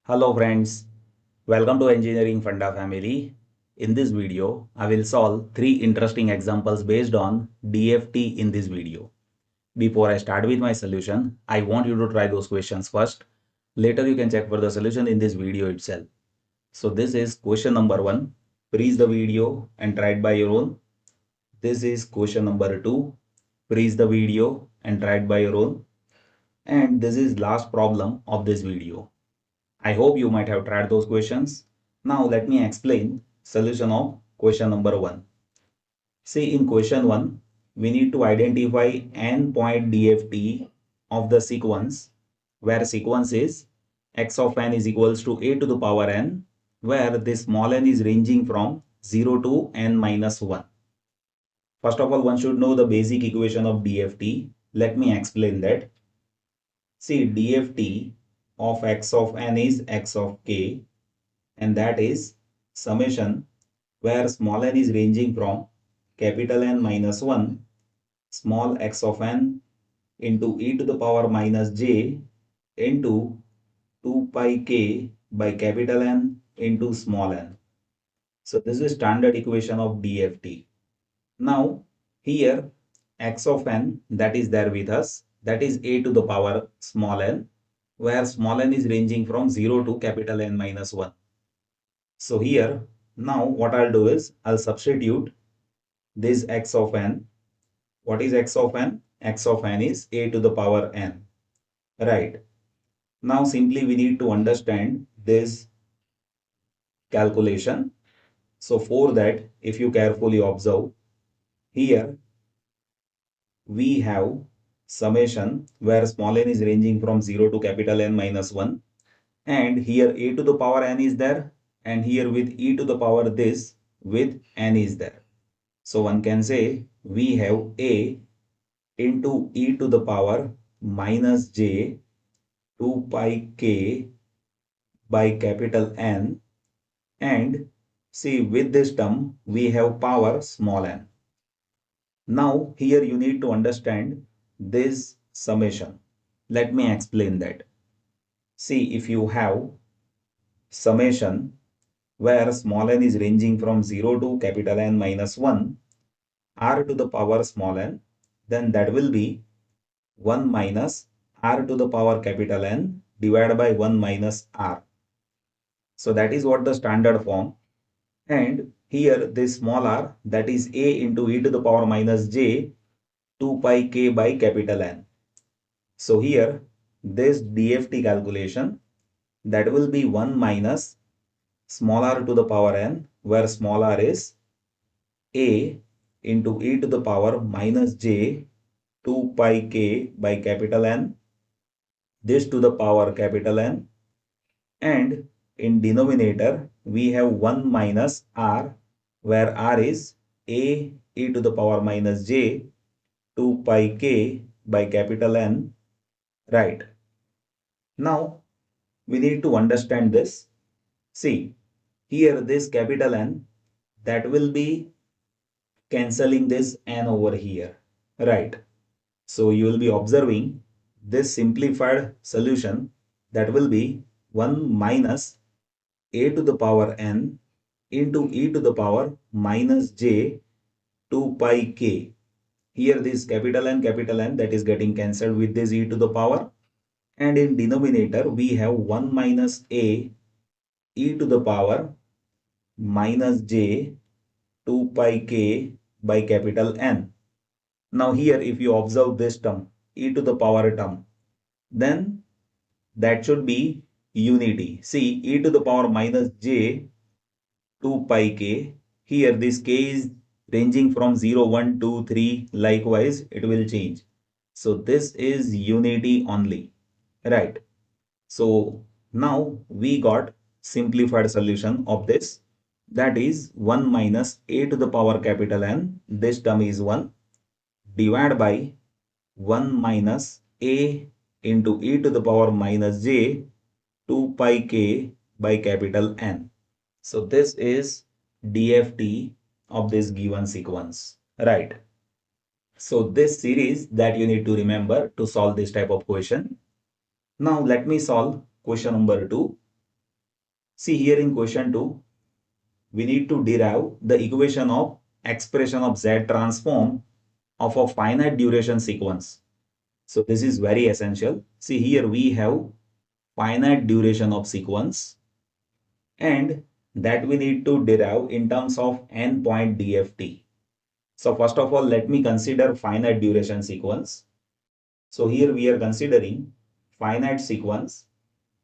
Hello friends, welcome to Engineering Funda family. In this video, I will solve 3 interesting examples based on DFT in this video. Before I start with my solution, I want you to try those questions first. Later you can check for the solution in this video itself. So this is question number 1. Freeze the video and try it by your own. This is question number 2. Freeze the video and try it by your own. And this is last problem of this video. I hope you might have tried those questions. Now let me explain solution of question number 1. See, in question 1, we need to identify n point DFT of the sequence where sequence is x of n is equals to a to the power n, where this small n is ranging from 0 to n minus 1. First of all, one should know the basic equation of DFT. Let me explain that. See, DFT of x of n is x of k, and that is summation where small n is ranging from capital N minus 1 small x of n into e to the power minus j into 2 pi k by capital N into small n. So this is standard equation of DFT. Now here x of n that is there with us, that is a to the power small n, where small n is ranging from 0 to capital N minus 1. So here, now what I'll do is, I'll substitute this x of n. What is x of n? X of n is a to the power n. Right. Now simply we need to understand this calculation. So for that, if you carefully observe, here we have summation where small n is ranging from 0 to capital N minus 1. And here a to the power n is there, and here with e to the power this with n is there. So one can say we have a into e to the power minus j 2 pi k by capital N, and see with this term we have power small n. Now here you need to understand this summation. Let me explain that. See, if you have summation where small n is ranging from 0 to capital N minus 1 r to the power small n, then that will be 1 minus r to the power capital N divided by 1 minus r. So that is what the standard form. And here this small r, that is a into e to the power minus j 2 pi k by capital N. So here this DFT calculation, that will be 1 minus small r to the power n, where small r is a into e to the power minus j 2 pi k by capital N, this to the power capital N, and in denominator we have 1 minus r, where r is a e to the power minus j 2 pi k by capital N. Right. Now we need to understand this. See, here this capital N, that will be cancelling this n over here. Right. So you will be observing this simplified solution, that will be 1 minus a to the power n into e to the power minus j 2 pi k. Here this capital N that is getting cancelled with this e to the power, and in denominator we have 1 minus a e to the power minus j 2 pi k by capital N. Now here if you observe this term, e to the power term, then that should be unity. See, e to the power minus j 2 pi k, here this k is ranging from 0, 1, 2, 3, likewise it will change. So this is unity only, right? So now we got simplified solution of this, that is 1 minus a to the power capital N, this term is 1, divided by 1 minus a into e to the power minus j 2 pi k by capital N. So this is DFT of this given sequence, right? So this series that you need to remember to solve this type of question. Now let me solve question number 2. See here in question 2, we need to derive the equation of expression of Z transform of a finite duration sequence. So this is very essential. See here we have finite duration of sequence and that we need to derive in terms of n point DFT. So first of all, let me consider finite duration sequence. So here we are considering finite sequence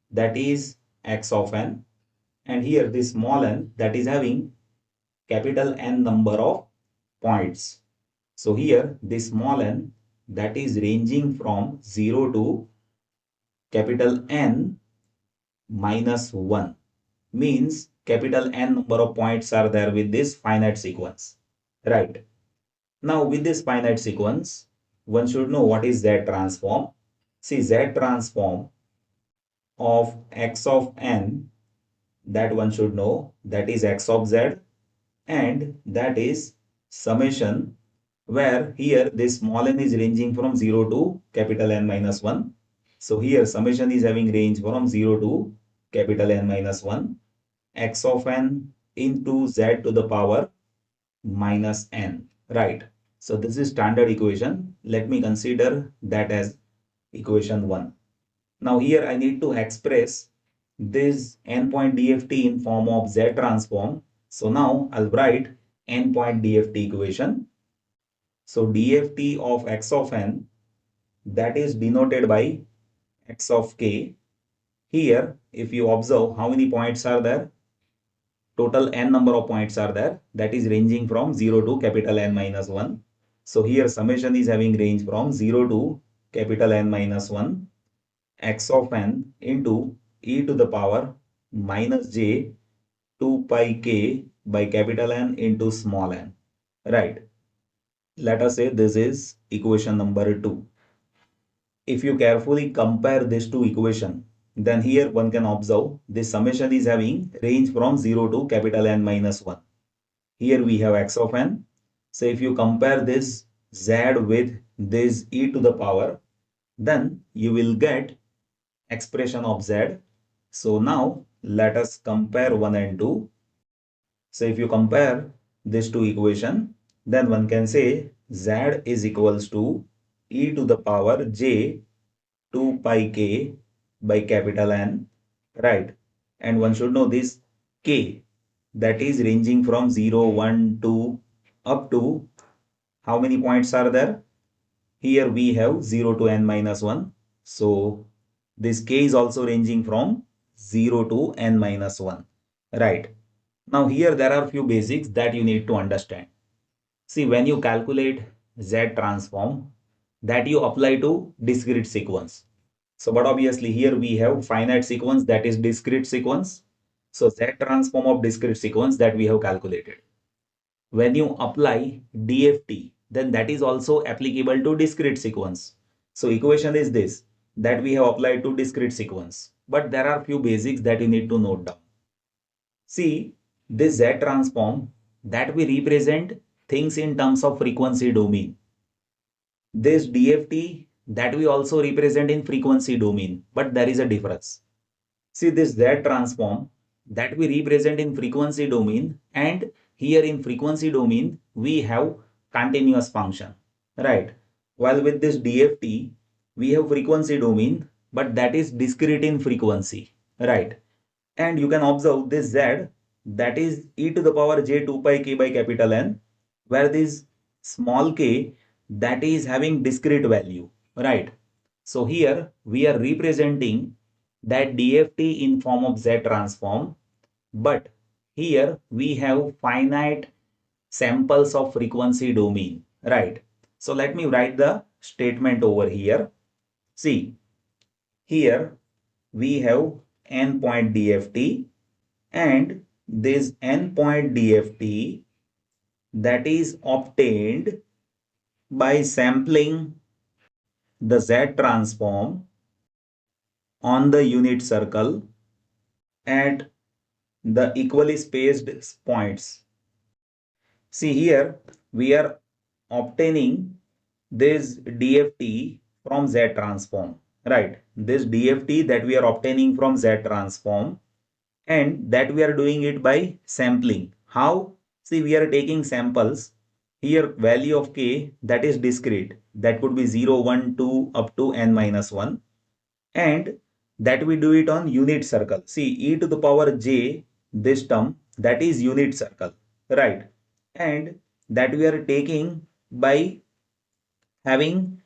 that is x of n, and here this small n that is having capital N number of points. So here this small n that is ranging from 0 to capital N minus 1, means capital N number of points are there with this finite sequence, right? Now with this finite sequence, one should know what is Z transform. See, Z transform of x of n, that one should know, that is x of z, and that is summation, where here this small n is ranging from 0 to capital N minus 1. So here summation is having range from 0 to capital N minus 1, x of n into z to the power minus n, right? So this is standard equation. Let me consider that as equation 1. Now here I need to express this n point DFT in form of Z transform. So now I'll write n point DFT equation. So DFT of x of n, that is denoted by x of k. Here if you observe how many points are there, total n number of points are there, that is ranging from 0 to capital N minus 1. So here summation is having range from 0 to capital N minus 1, x of n into e to the power minus j 2 pi k by capital N into small n, right? Let us say this is equation number 2. If you carefully compare these two equations, then here one can observe this summation is having range from 0 to capital N minus 1. Here we have x of n. So if you compare this z with this e to the power, then you will get expression of z. So now let us compare 1 and 2. So if you compare these two equations, then one can say z is equals to e to the power j 2 pi k by capital N, right? And one should know this k, that is ranging from 0, 1, 2 up to how many points are there? Here we have 0 to n minus 1. So this k is also ranging from 0 to n minus 1, right? Now here there are few basics that you need to understand. See, when you calculate Z transform, that you apply to discrete sequence. So but obviously here we have finite sequence, that is discrete sequence. So Z transform of discrete sequence that we have calculated. When you apply DFT, then that is also applicable to discrete sequence. So equation is this, that we have applied to discrete sequence. But there are few basics that you need to note down. See, this Z transform, that we represent things in terms of frequency domain. This DFT, that we also represent in frequency domain, but there is a difference. See, this Z transform, that we represent in frequency domain, and here in frequency domain we have continuous function, right? While with this DFT we have frequency domain, but that is discrete in frequency, right? And you can observe this z, that is e to the power j 2 pi k by capital N, where this small k, that is having discrete value, right? So here we are representing that DFT in form of Z transform, but here we have finite samples of frequency domain, right? So let me write the statement over here. See, here we have n point DFT, and this n point DFT, that is obtained by sampling the Z transform on the unit circle at the equally spaced points. See here we are obtaining this DFT from Z transform, right? This DFT that we are obtaining from Z transform, and that we are doing it by sampling. How? See, we are taking samples. Here value of k, that is discrete. That could be 0, 1, 2 up to n minus 1. And that we do it on unit circle. See, e to the power j, this term, that is unit circle, right? And that we are taking by having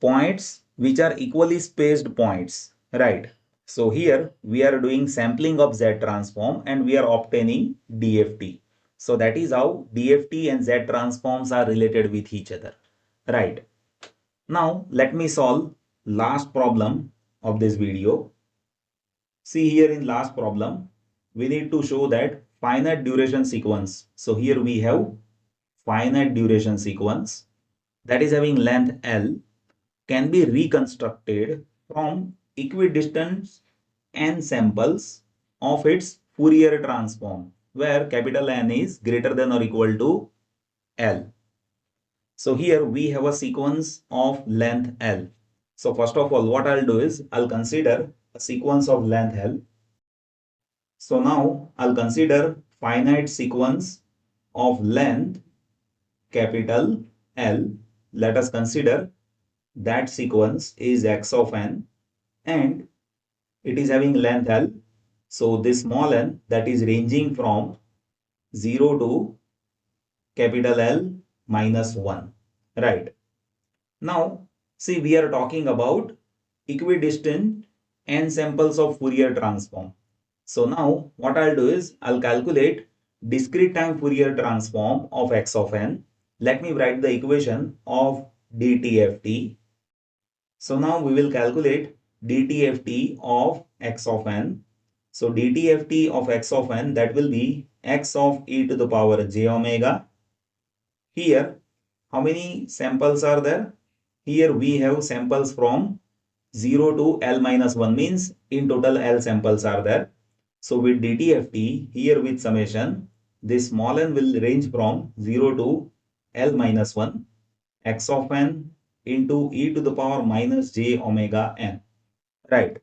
points which are equally spaced points, right? So here we are doing sampling of Z transform and we are obtaining DFT. So that is how DFT and Z transforms are related with each other, right? Now let me solve last problem of this video. See here in last problem, we need to show that finite duration sequence. So here we have finite duration sequence that is having length L can be reconstructed from equidistant n samples of its Fourier transform where capital N is greater than or equal to L. So here we have a sequence of length L. So first of all, what I'll do is I'll consider a sequence of length L. So now I'll consider finite sequence of length capital L. Let us consider that sequence is x of n and it is having length L. So this small n that is ranging from 0 to capital L minus 1, right? Now, see, we are talking about equidistant n samples of Fourier transform. So now what I'll do is I'll calculate discrete time Fourier transform of x of n. Let me write the equation of dTFT. So now we will calculate dTFT of x of n. So dTFT of x of n, that will be x of e to the power j omega. Here, how many samples are there? Here we have samples from 0 to L minus 1, means in total L samples are there. So with dTFT, here with summation, this small n will range from 0 to L minus 1, x of n into e to the power minus j omega n, right?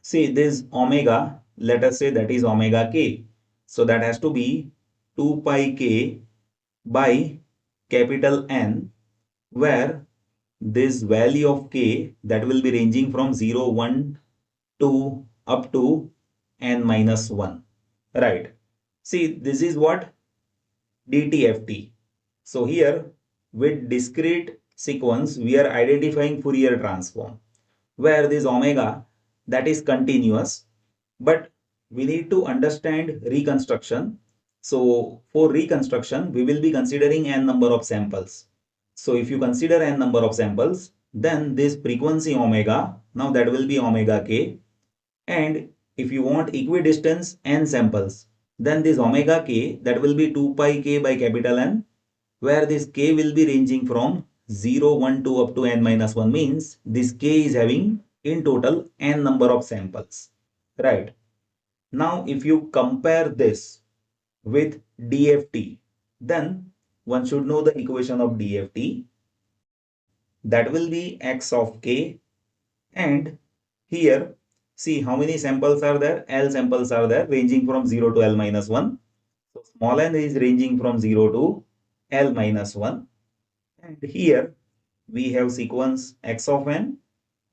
See this omega, let us say that is omega k. So that has to be 2 pi k by capital N, where this value of k that will be ranging from 0, 1, 2 up to n minus 1, right? See, this is what dTFT. So here with discrete sequence, we are identifying Fourier transform where this omega that is continuous, but we need to understand reconstruction. So for reconstruction, we will be considering n number of samples. So if you consider n number of samples, then this frequency omega, now that will be omega k. And if you want equidistance n samples, then this omega k, that will be 2 pi k by capital N, where this k will be ranging from 0, 1, 2 up to n minus 1, means this k is having in total n number of samples, right? Now if you compare this with DFT, then one should know the equation of DFT. That will be x of k, and here see how many samples are there. L samples are there ranging from 0 to L minus 1. So small n is ranging from 0 to L minus 1, and here we have sequence x of n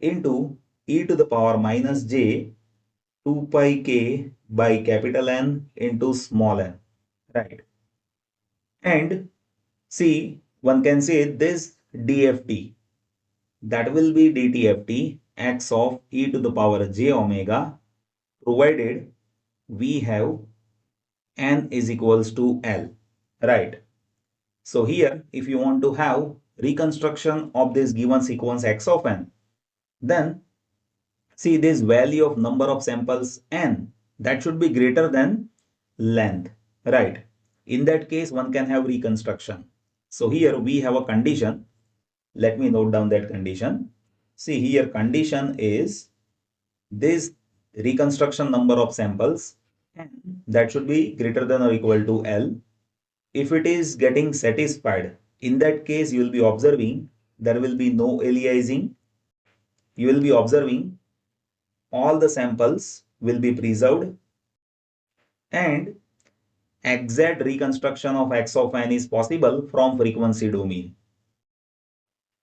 into e to the power minus j 2 pi k by capital N into small n, right? And see, one can say this DFT, that will be dTFT x of e to the power j omega, provided we have n is equals to L, right? So here, if you want to have reconstruction of this given sequence x of n, then see this value of number of samples n, that should be greater than length, right? In that case, one can have reconstruction. So here we have a condition. Let me note down that condition. See here, condition is this reconstruction number of samples n, that should be greater than or equal to L. If it is getting satisfied, in that case you will be observing there will be no aliasing. You will be observing all the samples will be preserved and exact reconstruction of x of n is possible from frequency domain.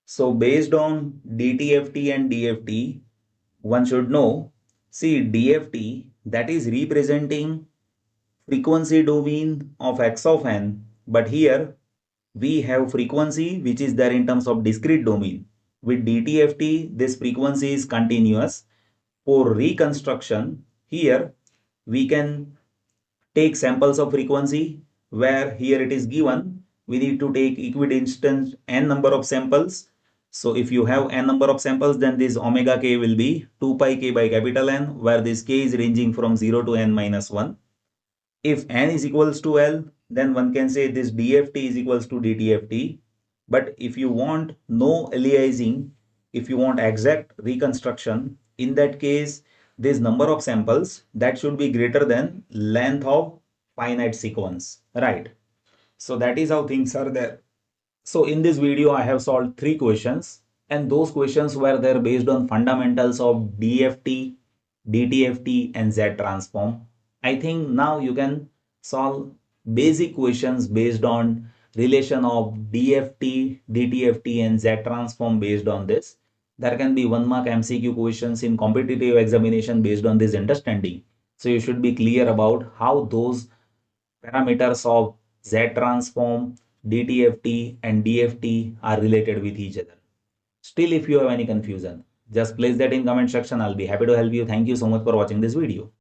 So based on DTFT and DFT, one should know, see DFT that is representing frequency domain of x of n, but here we have frequency which is there in terms of discrete domain. With DTFT, this frequency is continuous. For reconstruction, here we can take samples of frequency where here it is given we need to take equidistant n number of samples. So if you have n number of samples, then this omega k will be 2 pi k by capital N, where this k is ranging from 0 to n minus 1. If n is equals to L, then one can say this DFT is equals to DTFT. But if you want no aliasing, if you want exact reconstruction, in that case, this number of samples that should be greater than length of finite sequence, right? So that is how things are there. So in this video, I have solved 3 questions, and those questions were there based on fundamentals of DFT, DTFT and Z transform. I think now you can solve basic questions based on relation of DFT, DTFT and Z transform based on this. There can be 1 mark MCQ questions in competitive examination based on this understanding. So you should be clear about how those parameters of Z transform, DTFT and DFT are related with each other. Still, if you have any confusion, just place that in comment section. I'll be happy to help you. Thank you so much for watching this video.